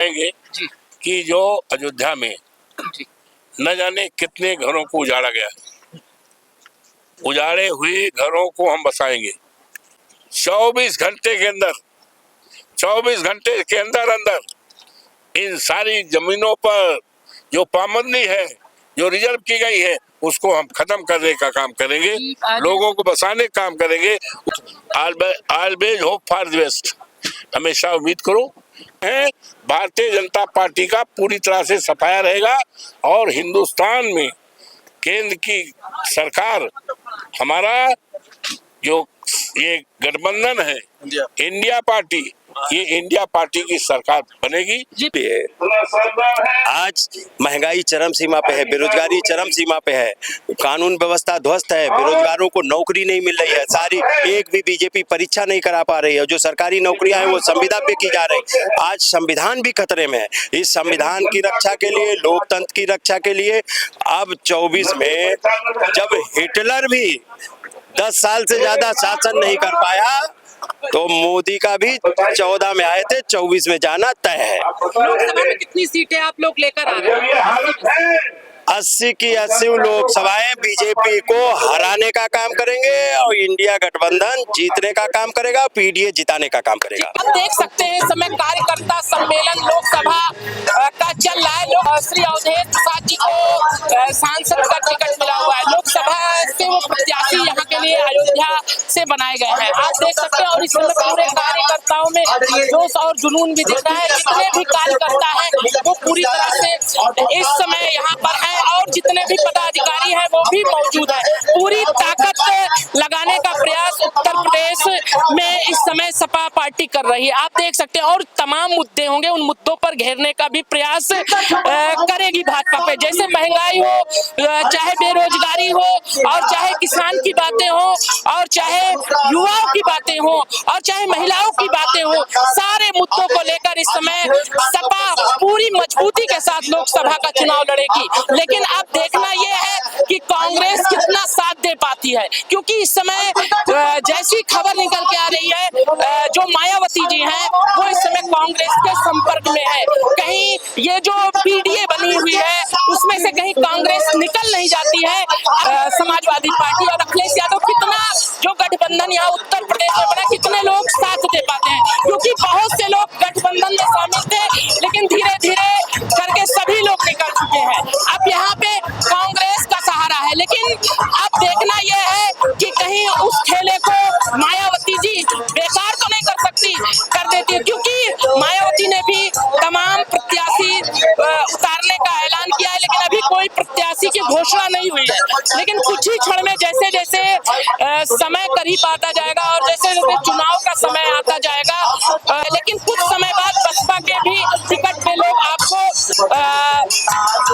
कहेंगे कि जो अयोध्या में न जाने कितने घरों को उजाड़ा गया, उजाड़े हुए घरों को हम बसाएंगे 24 घंटे के अंदर। 24 घंटे के अंदर अंदर इन सारी जमीनों पर जो पाबंदी है, जो रिजर्व की गई है, उसको हम खत्म करने का काम करेंगे, लोगों को बसाने का काम करेंगे। Always hope for the best, हमेशा उम्मीद करो है भारतीय जनता पार्टी का पूरी तरह से सफाया रहेगा और हिंदुस्तान में केंद्र की सरकार, हमारा जो ये गठबंधन है इंडिया पार्टी, ये इंडिया पार्टी की सरकार बनेगी। आज महंगाई चरम सीमा पे है, बेरोजगारी चरम सीमा पे है, कानून व्यवस्था ध्वस्त है, बेरोजगारों को नौकरी नहीं मिल रही है, सारी एक भी बीजेपी परीक्षा नहीं करा पा रही है, जो सरकारी नौकरियां हैं वो संविदा पे की जा रही। आज संविधान भी खतरे में है। इस संविधान की रक्षा के लिए, लोकतंत्र की रक्षा के लिए अब 24 में जब हिटलर भी 10 साल से ज्यादा शासन नहीं कर पाया तो मोदी का भी 14 में आए थे, 24 में जाना तय है। लोकसभा में कितनी सीटें आप लोग लेकर आ रहे हैं? 80 की 80 लोकसभाएं बीजेपी को हराने का काम करेंगे और इंडिया गठबंधन जीतने का काम करेगा, पीडीए जिताने का काम करेगा। आप देख सकते हैं इस समय कार्यकर्ता सम्मेलन लोकसभा का चल रहा है। श्री अवधेश प्रसाद जी को सांसद का टिकट मिला हुआ है, लोकसभा से वो प्रत्याशी यहाँ के लिए अयोध्या से बनाए गए हैं। आप देख सकते हैं और इस समय पूरे कार्यकर्ताओं में जोश और जुनून भी दिख रहा है। जितने भी कार्यकर्ता है वो पूरी तरह से इस समय यहाँ पर है और जितने भी पदाधिकारी हैं वो भी मौजूद है। पूरी ताकत लगाने का प्रयास उत्तर प्रदेश में इस समय सपा पार्टी कर रही है। आप देख सकते हैं और तमाम मुद्दे होंगे, उन मुद्दों पर घेरने का भी प्रयास करेगी भाजपा पे, जैसे महंगाई हो, चाहे बेरोजगारी हो, और चाहे किसान की बातें हो, और चाहे युवाओं की बातें हो, और चाहे महिलाओं की बातें हो। सारे मुद्दों को लेकर इस समय सपा पूरी मजबूती के साथ लोकसभा का चुनाव लड़ेगी। लेकिन अब देखना यह है कि कांग्रेस कितना साथ दे पाती है, क्योंकि इस समय जैसी खबर निकल के आ रही है, जो मायावती जी हैं वो इस समय कांग्रेस के संपर्क में है। कहीं ये जो पीडीए बनी हुई है उसमें से कहीं कांग्रेस निकल नहीं जाती है। समाजवादी पार्टी और अखिलेश यादव कितना जो गठबंधन यहाँ उत्तर प्रदेश में बना, कितने लोग साथ दे पाते हैं, क्योंकि बहुत से लोग गठबंधन में शामिल थे लेकिन धीरे धीरे करके सभी लोग निकल चुके हैं। अब यहाँ पे कांग्रेस का सहारा है, लेकिन अब देखना यह है कि कहीं उस खेले को मायावती जी बेकार तो नहीं कर सकती, कर देती है, क्योंकि मायावती ने भी तमाम प्रत्याशी उतारने का ऐलान किया है, लेकिन अभी कोई प्रत्याशी की घोषणा नहीं हुई है। लेकिन कुछ ही क्षण में जैसे जैसे समय करीब आता जाएगा और जैसे जैसे चुनाव का समय आता जाएगा, लेकिन कुछ समय बाद बसपा के भी टिकट पे लोग आपको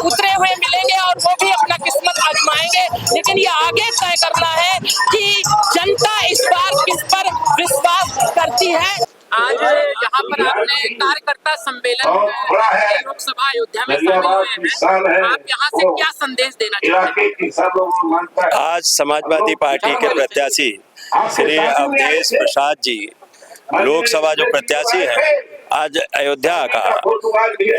उतरे हुए मिलेंगे और वो भी अपना किस्मत आजमाएंगे। लेकिन ये आगे तय करना है कि जनता इस बार किस पर विश्वास करती है। आज यहाँ पर आपने कार्यकर्ता सम्मेलन लोकसभा अयोध्या में शामिल हुए हैं, आप यहाँ से क्या संदेश देना चाहते हैं? आज समाजवादी पार्टी के प्रत्याशी श्री अवधेश प्रसाद जी, लोकसभा जो प्रत्याशी है, आज अयोध्या का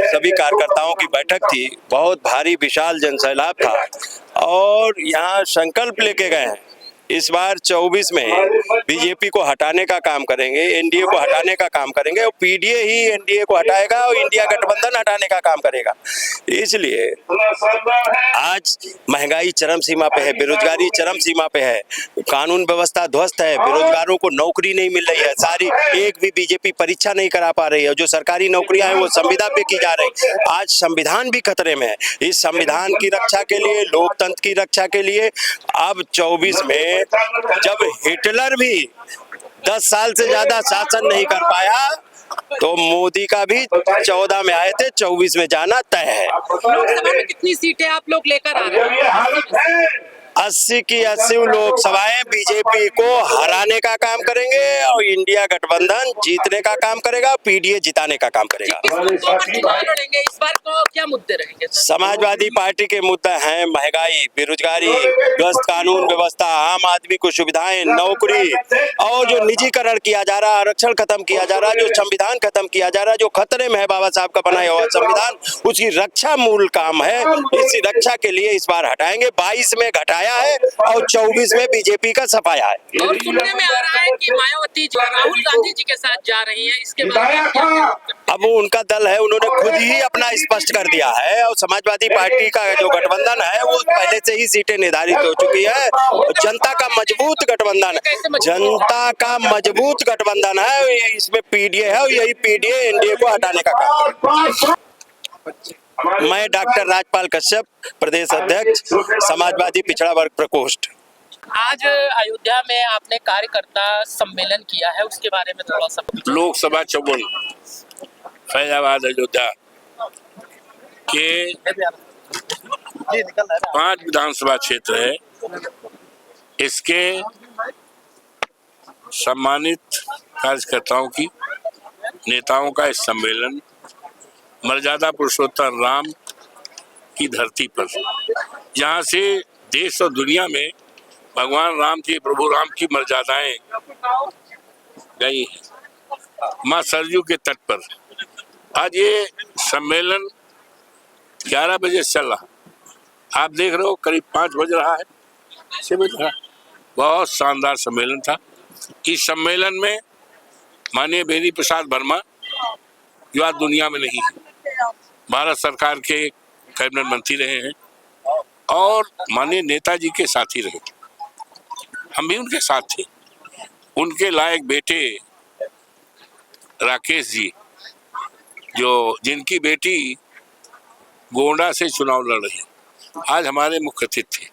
सभी कार्यकर्ताओं की बैठक थी, बहुत भारी विशाल जनसैलाब था और यहाँ संकल्प लेके गए हैं इस बार 24 में बीजेपी को हटाने का काम करेंगे, एनडीए को हटाने का काम करेंगे और पीडीए ही एनडीए को हटाएगा और इंडिया गठबंधन हटाने का काम करेगा। इसलिए आज महंगाई चरम सीमा पे है, बेरोजगारी चरम सीमा पे है, कानून व्यवस्था ध्वस्त है, बेरोजगारों को नौकरी नहीं मिल रही है, सारी एक भी बीजेपी परीक्षा नहीं करा पा रही है, जो सरकारी नौकरियां हैं वो संविदा पे की जा रही। आज संविधान भी खतरे में है। इस संविधान की रक्षा के लिए, लोकतंत्र की रक्षा के लिए अब 24 में जब हिटलर भी 10 साल से ज्यादा शासन नहीं कर पाया तो मोदी का भी 14 में आए थे, 24 में जाना तय है। लोकसभा में कितनी सीटें आप लोग लेकर आ रहे हैं? 80 की 80 लोकसभाएं बीजेपी को हराने का काम करेंगे और इंडिया गठबंधन जीतने का काम करेगा, पीडीए जिताने का काम करेगा। इस बार क्या मुद्दे रहेंगे? समाजवादी पार्टी के मुद्दे हैं महंगाई, बेरोजगारी, व्यवस्था, कानून व्यवस्था, आम आदमी को सुविधाएं, नौकरी और जो निजीकरण किया जा रहा, आरक्षण खत्म किया जा रहा, जो संविधान खत्म किया जा रहा, जो खतरे में है बाबा साहब का बनाया हुआ संविधान, उसकी रक्षा मूल काम है। इस रक्षा के लिए इस बार हटाएंगे। 22 में घटाया है और 24 में बीजेपी का सफाया है। और सुनने में आ रहा है कि मायावती राहुल गांधी जी के साथ जा रही है, इसके बारे में क्या? अब वो उनका दल है, उन्होंने खुद ही अपना स्पष्ट कर दिया है और समाजवादी पार्टी का जो गठबंधन है वो पहले से ही सीटें निर्धारित हो चुकी है। जनता का मजबूत गठबंधन है, जनता का मजबूत गठबंधन है, इसमें पीडीए है और यही पीडीए एनडीए को हटाने का काम। मैं डॉक्टर राजपाल कश्यप, प्रदेश अध्यक्ष, समाजवादी पिछड़ा वर्ग प्रकोष्ठ। आज अयोध्या में आपने कार्यकर्ता सम्मेलन किया है, उसके बारे में थोड़ा सा। लोकसभा चौवन फैजाबाद अयोध्या के 5 विधानसभा क्षेत्र है। इसके सम्मानित कार्यकर्ताओं की, नेताओं का इस सम्मेलन मर्यादा पुरुषोत्तम राम की धरती पर, जहाँ से देश और दुनिया में भगवान राम की, प्रभु राम की मर्यादाएं गई हैं, माँ सरयू के तट पर। आज ये सम्मेलन 11 बजे चल रहा, आप देख रहे हो करीब 5 बज रहा है, 6 बज रहा। बहुत शानदार सम्मेलन था। इस सम्मेलन में माननीय बेनी प्रसाद वर्मा, जो आज दुनिया में नहीं है, भारत सरकार के कैबिनेट मंत्री रहे हैं और माननीय नेताजी के साथी रहे, हम भी उनके साथ थे। उनके लायक बेटे राकेश जी, जिनकी बेटी गोंडा से चुनाव लड़ रही, आज हमारे मुख्य अतिथि थे।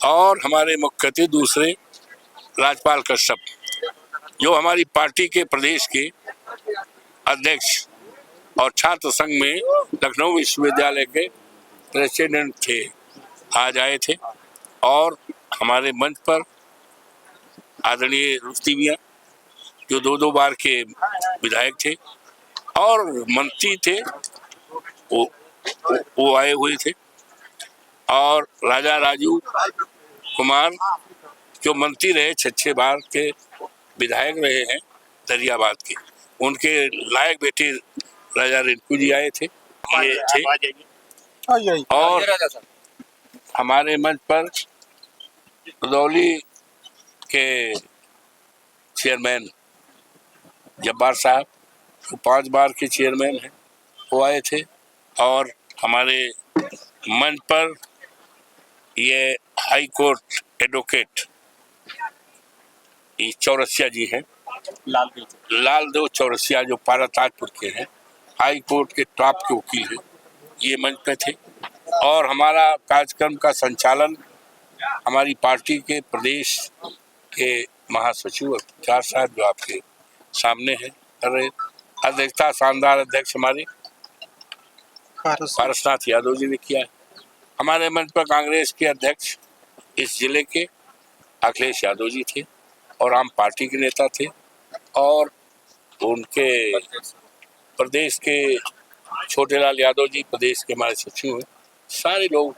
और हमारे मुख्य अतिथि दूसरे राजपाल कश्यप, जो हमारी पार्टी के प्रदेश के अध्यक्ष और छात्र संघ में लखनऊ विश्वविद्यालय के प्रेसिडेंट थे, आज आए थे। और हमारे मंच पर आदरणीय रुस्ती मियां, जो 2 बार के विधायक थे और मंत्री थे, वो आए हुए थे। और राजा राजू कुमार, जो मंत्री रहे, 6 बार के विधायक रहे हैं दरियाबाद के, उनके लायक बेटे राजा रिंकू जी आए थे, ये थे। और हमारे मंच पर रुदौली के चेयरमैन जब्बार साहब, जो 5 बार के चेयरमैन हैं, वो आए थे। और हमारे मंच पर ये हाई कोर्ट एडवोकेट चौरसिया जी हैं, लालदेव चौरसिया, जो पाराताजपुर के हैं, हाई कोर्ट के टॉप के वकील हैं, ये मंच पे थे। और हमारा कार्यक्रम का संचालन हमारी पार्टी के प्रदेश के महासचिव अख्तियार साहब, जो आपके सामने है, कर रहे। अध्यक्षता शानदार अध्यक्ष हमारे पारसनाथ यादव जी ने किया है। हमारे मंच पर कांग्रेस के अध्यक्ष इस जिले के अखिलेश यादव जी थे और आम पार्टी के नेता थे। और उनके प्रदेश के छोटेलाल यादव जी, प्रदेश के हमारे सचिव हैं। सारे लोग,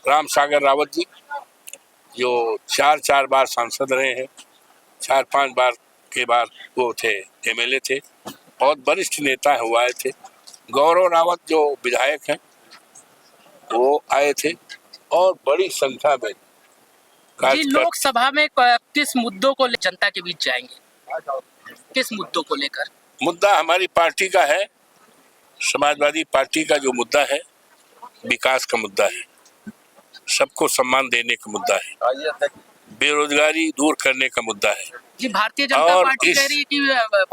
राम सागर रावत जी, जो 4 बार सांसद रहे हैं, 4-5 बार के बाद वो थे एमएलए थे, बहुत वरिष्ठ नेता हुआ आए थे। गौरव रावत, जो विधायक हैं, वो आए थे। और बड़ी संख्या में जी, लोकसभा में किस मुद्दों को जनता के बीच जाएंगे, किस मुद्दों को लेकर? मुद्दा हमारी पार्टी का है, समाजवादी पार्टी का जो मुद्दा है, विकास का मुद्दा है, सबको सम्मान देने का मुद्दा है, बेरोजगारी दूर करने का मुद्दा है। जी, भारतीय जनता पार्टी कह रही है कि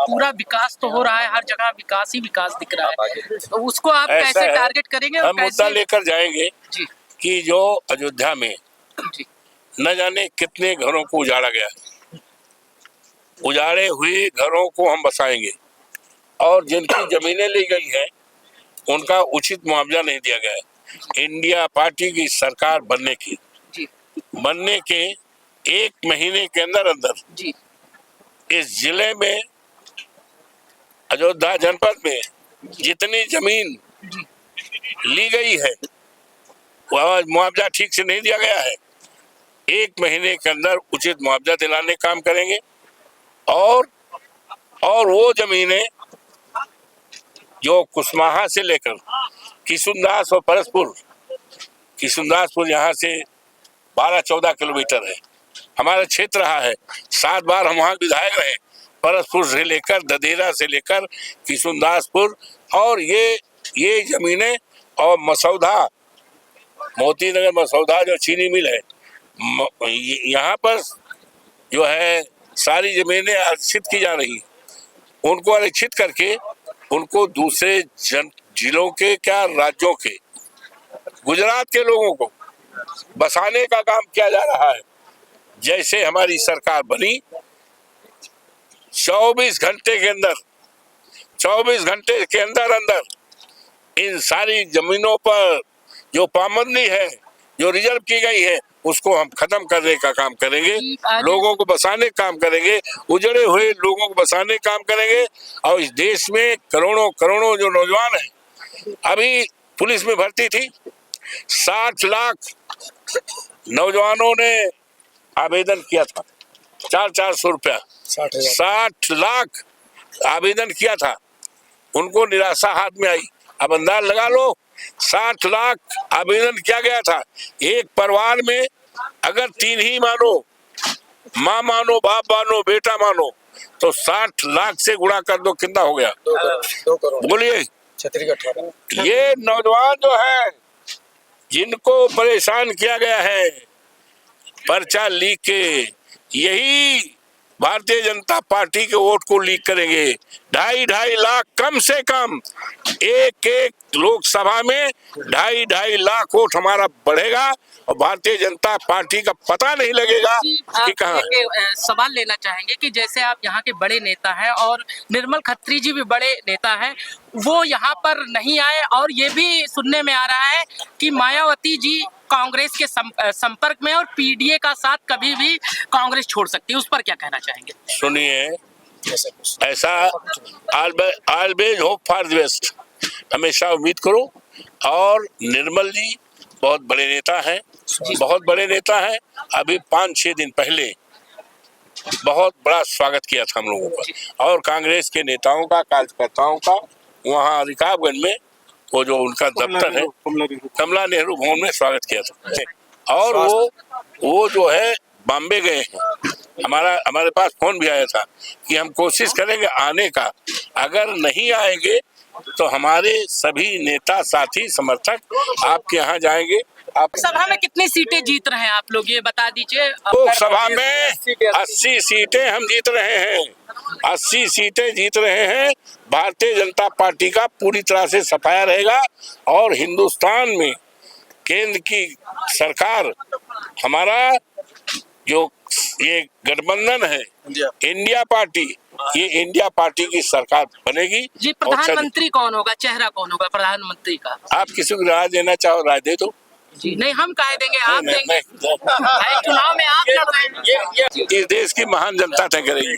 पूरा विकास तो हो रहा है, हर जगह विकास ही विकास दिख रहा है, तो उसको आप कैसे टारगेट करेंगे? हम मुद्दा लेकर जाएंगे जी, कि जो अयोध्या में जी, न जाने कितने घरों को उजाड़ा गया, उजाड़े हुए घरों को हम बसाएंगे। और जिनकी जमीनें ली गई हैं, उनका उचित मुआवजा नहीं दिया गया है। इंडिया पार्टी की सरकार बनने के 1 महीने के अंदर जी, इस जिले में, अयोध्या जनपद में जितनी जमीन ली गई है, वह मुआवजा ठीक से नहीं दिया गया है, 1 महीने के अंदर उचित मुआवजा दिलाने का काम करेंगे। और वो जमीनें जो कुशमाहा से लेकर किशुनदास और किशुनदासपुर यहाँ से 12-14 किलोमीटर है, हमारा क्षेत्र रहा है। 7 बार हम वहाँ विधायक रहे, परसपुर से लेकर ददेरा से लेकर किशुनदासपुर, और ये जमीनें और मसौदा, मोती नगर मसौदा जो चीनी मिल है, यहाँ पर जो है सारी जमीनें आरक्षित की जा रही, उनको आरक्षित करके उनको दूसरे जिलों के क्या राज्यों के, गुजरात के लोगों को बसाने का काम किया जा रहा है। जैसे हमारी सरकार बनी 24 घंटे के अंदर इन सारी जमीनों पर जो पाबंदी है, जो रिजर्व की गई है, उसको हम खत्म करने का काम करेंगे, लोगों को बसाने का काम करेंगे, उजड़े हुए लोगों को बसाने का काम करेंगे। और इस देश में करोड़ों जो नौजवान हैं, अभी पुलिस में भर्ती थी, 60 लाख नौजवानों ने आवेदन किया था, 400 रुपया, 60 लाख आवेदन किया था, उनको निराशा हाथ में आई। अब अंदाज लगा लो, 60 लाख आवेदन किया गया था। एक परिवार में अगर 3 ही मानो, माँ मानो, बाप मानो, बेटा मानो, तो 60 लाख से गुणा कर दो, कितना हो गया? 2 करोड़। बोलिए। ये नौजवान जो है, जिनको परेशान किया गया है पर्चा लीक के, यही भारतीय जनता पार्टी के वोट को लीक करेंगे। 2.5 लाख, कम से कम एक लोकसभा में 2.5 लाख वोट हमारा बढ़ेगा, और भारतीय जनता पार्टी का पता नहीं लगेगा कि कहाँ है। सवाल लेना चाहेंगे कि जैसे आप यहाँ के बड़े नेता हैं और निर्मल खत्री जी भी बड़े नेता हैं, वो यहाँ पर नहीं आए, और ये भी सुनने में आ रहा है कि मायावती जी कांग्रेस के संपर्क में, और पीडीए का साथ कभी भी कांग्रेस छोड़ सकती है, उस पर क्या कहना चाहेंगे? सुनिए, ऐसा always hope for the best, हमेशा उम्मीद करो। और निर्मल जी बहुत बड़े नेता हैं, बहुत बड़े नेता हैं। अभी 5-6 दिन पहले बहुत बड़ा स्वागत किया था हम लोगों का, और कांग्रेस के नेताओं का, कार्यकर्ताओं का, वहाँ रिकाबगंज में वो जो उनका दफ्तर है, कमला नेहरू भवन में स्वागत किया था। और वो जो है बॉम्बे गए हैं, हमारे पास फोन भी आया था कि हम कोशिश करेंगे आने का, अगर नहीं आएंगे तो हमारे सभी नेता, साथी, समर्थक आपके यहाँ जाएंगे। आप सभा में कितनी सीटें जीत रहे हैं आप लोग, ये बता दीजिए। लोकसभा में 80 सीटें हम जीत रहे हैं, 80 सीटें जीत रहे हैं। भारतीय जनता पार्टी का पूरी तरह से सफाया रहेगा, और हिंदुस्तान में केंद्र की सरकार, हमारा जो ये गठबंधन है इंडिया पार्टी, ये इंडिया पार्टी की सरकार बनेगी। जी, प्रधानमंत्री कौन होगा, चेहरा कौन होगा प्रधानमंत्री का? आप किसी को राय देना चाहो, राय दे दो। जी नहीं, हम कह देंगे, आप देंगे। चुनाव में आप लड़ रहे हैं, इस देश की महान जनता तय करेगी।